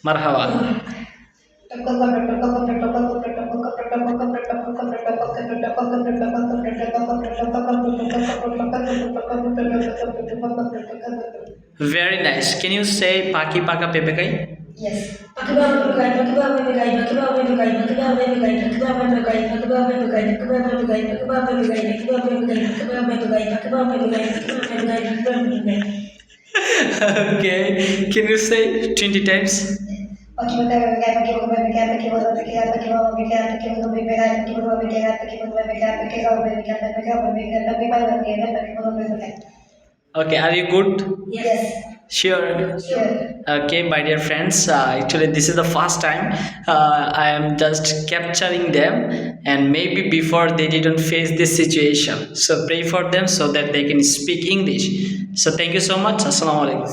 Marhaba. Very nice. Can you say Paki Paka Pepekai? Yes. Okay. Can you say 20 times? Okay, are you good? Yes. Sure. Sure. Okay, my dear friends, actually, this is the first time I am just capturing them, and maybe before they didn't face this situation. So, pray for them so that they can speak English. So, thank you so much. Assalamu alaikum.